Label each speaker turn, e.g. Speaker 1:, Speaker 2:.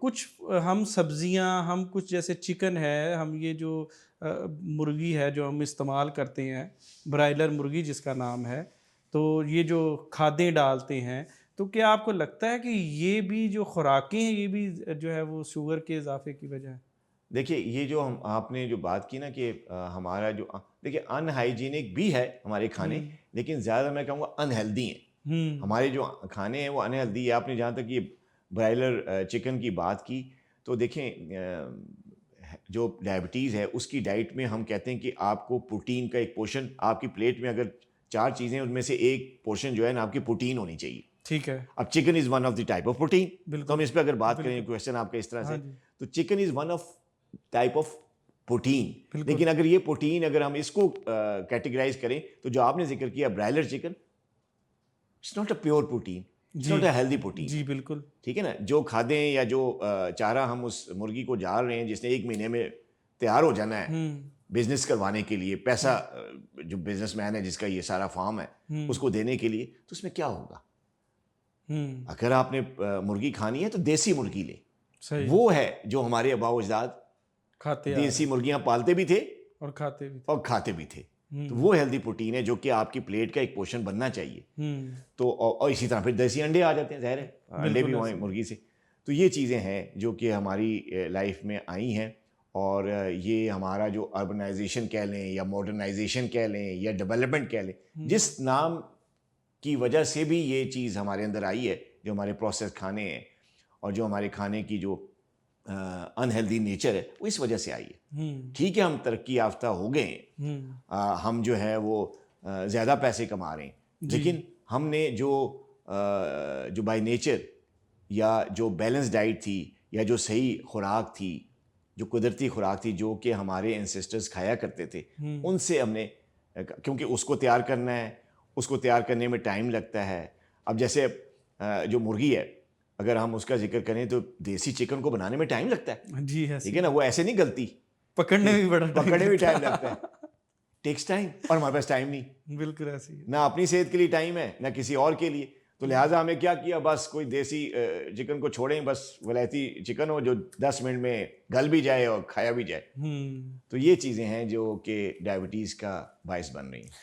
Speaker 1: کچھ ہم سبزیاں، ہم کچھ جیسے چکن ہے، ہم یہ جو مرغی ہے جو ہم استعمال کرتے ہیں، برائلر مرغی جس کا نام ہے، تو یہ جو کھادیں ڈالتے ہیں، تو کیا آپ کو لگتا ہے کہ یہ بھی جو خوراکیں ہیں یہ بھی جو ہے وہ شوگر کے اضافے کی وجہ ہے؟
Speaker 2: دیکھیے یہ جو آپ نے جو بات کی نا کہ ہمارا جو دیکھیے ان ہائیجینک بھی ہے ہمارے کھانے،
Speaker 1: ہوں
Speaker 2: لیکن زیادہ میں کہوں گا ان ہیلدی ہیں
Speaker 1: ہوں
Speaker 2: ہمارے جو کھانے ہیں وہ ان ہیلدی ہے۔ آپ نے جہاں تک یہ برائلر چکن کی بات کی تو دیکھیں جو ڈائبٹیز ہے اس کی ڈائٹ میں ہم کہتے ہیں کہ آپ کو پروٹین کا ایک پورشن آپ کی پلیٹ میں اگر 4 چیزیں ان میں سے ایک پورشن جو ہے نا آپ کی پروٹین ہونی چاہیے۔
Speaker 1: ٹھیک ہے،
Speaker 2: اب chicken is one of the type of protein, تو ہم
Speaker 1: بالکل
Speaker 2: اس پہ اگر بات کریں
Speaker 1: بالکل،
Speaker 2: کویشچن آپ کا اس طرح
Speaker 1: ہاں
Speaker 2: سے،
Speaker 1: جی،
Speaker 2: تو chicken is one of type of protein.
Speaker 1: بالکل،
Speaker 2: لیکن اگر یہ پروٹین اگر ہم اس کو کیٹیگرائز کریں تو جو آپ نے ذکر کیا broiler chicken, it's not a pure protein, it's
Speaker 1: جی
Speaker 2: ناٹ اے ہیلدی پروٹین،
Speaker 1: جی بالکل،
Speaker 2: ٹھیک ہے نا۔ جو کھادیں یا جو چارہ ہم اس مرغی کو ڈال رہے ہیں جس نے 1 مہینے میں تیار ہو جانا ہے
Speaker 1: ہوں
Speaker 2: بزنس کروانے کے لیے، پیسہ
Speaker 1: ہوں
Speaker 2: جو بزنس مین ہے جس کا یہ سارا فارم ہے
Speaker 1: ہوں
Speaker 2: اس کو دینے کے لیے، تو اس میں کیا ہوگا؟
Speaker 1: ہوں
Speaker 2: اگر آپ نے مرغی کھانی ہے تو دیسی مرغی لیں،
Speaker 1: صحیح،
Speaker 2: وہ ہے جو ہمارے آباء و اجداد
Speaker 1: کھاتے آ رہے
Speaker 2: دیسی
Speaker 1: ہیں
Speaker 2: مرغیاں پالتے بھی تھے
Speaker 1: اور کھاتے بھی تھے،
Speaker 2: اور کھاتے بھی تھے۔ تو
Speaker 1: ہوں
Speaker 2: وہ ہیلدی پروٹین ہے جو کہ آپ کی پلیٹ کا ایک پورشن بننا چاہیے۔
Speaker 1: ہوں
Speaker 2: تو اور اسی طرح پھر دیسی انڈے آ جاتے ہیں، ظاہر ہے انڈے بھی
Speaker 1: بالکل
Speaker 2: ہوئے
Speaker 1: ایسے
Speaker 2: مرغی سے۔ تو یہ چیزیں ہیں جو کہ ہماری لائف میں آئی ہیں، اور یہ ہمارا جو اربنائزیشن کہہ لیں یا ماڈرنائزیشن کہہ لیں یا ڈیولپمنٹ کہہ لیں،
Speaker 1: ہوں
Speaker 2: جس نام کی وجہ سے بھی یہ چیز ہمارے اندر آئی ہے، جو ہمارے پروسیس کھانے ہیں اور جو ہمارے کھانے کی جو انہیلدی نیچر ہے وہ اس وجہ سے آئی ہے۔
Speaker 1: ہوں
Speaker 2: ٹھیک ہے ہم ترقی یافتہ ہو گئے ہیں،
Speaker 1: ہوں
Speaker 2: ہم جو ہے وہ زیادہ پیسے کما رہے ہیں،
Speaker 1: جی
Speaker 2: لیکن ہم نے جو بائی نیچر یا جو بیلنس ڈائٹ تھی یا جو صحیح خوراک تھی، جو قدرتی خوراک تھی جو کہ ہمارے انسسٹرز کھایا کرتے تھے،
Speaker 1: ہوں
Speaker 2: ان سے ہم نے، کیونکہ اس کو تیار کرنا ہے، اس کو تیار کرنے میں ٹائم لگتا ہے۔ اب جیسے جو مرغی ہے اگر ہم اس کا ذکر کریں تو دیسی چکن کو بنانے میں ٹائم لگتا ہے،
Speaker 1: جی
Speaker 2: ٹھیک
Speaker 1: ایسی
Speaker 2: ہے نا، وہ ایسے نہیں گلتی،
Speaker 1: پکڑنے میں بھی بڑا ٹائم
Speaker 2: پکڑنے میں
Speaker 1: لگتا
Speaker 2: ٹائم لگتا ہے، ٹیکس ٹائم، اور ہمارے پاس ٹائم نہیں،
Speaker 1: بالکل ایسی ہے
Speaker 2: نہ اپنی صحت کے لیے ٹائم ہے نہ کسی اور کے لیے۔ تو لہٰذا ہمیں کیا کیا، بس کوئی دیسی چکن کو چھوڑیں، بس ولایتی چکن ہو جو 10 منٹ میں گل بھی جائے اور کھایا بھی جائے۔
Speaker 1: ہوں
Speaker 2: تو یہ چیزیں ہیں جو کہ ڈائبٹیز کا باعث بن رہی ہیں۔